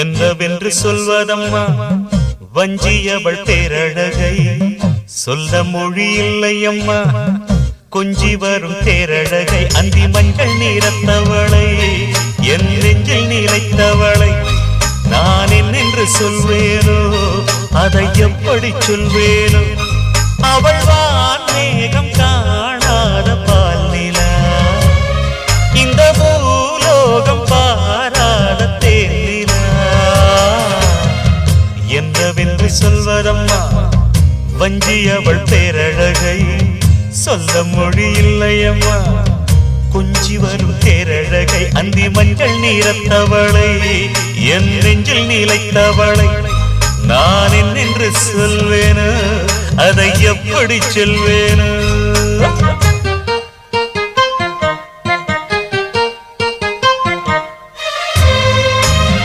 என்னவென்று சொல்வதம்மா வஞ்சியவள் பேரழகை சொல்ல மொழி இல்லையம்மா கொஞ்சி வரும் தேரழகை அந்தி மஞ்சள் நீரத்தவளை என் நெஞ்சில் நிலைத்தவளை நான் என்னென்று சொல்வேனோ அதை எப்படி சொல்வேனோ அவள் வான் மேகம் காணாத பால் நிலா இந்த பூலோகம் பாராத தேனிலா என்னவென்று சொல்வதம்மா வஞ்சியவள் பேரழகை சொல்ல மொழி இல்லையம்மா கொஞ்சி வரும் தேரழகை அந்தி மஞ்சள் நீரத்தவளை என் நெஞ்சில் நிலைத்தவளை நான் என்னென்று சொல்வேனோ அதை எப்படி சொல்வேனோ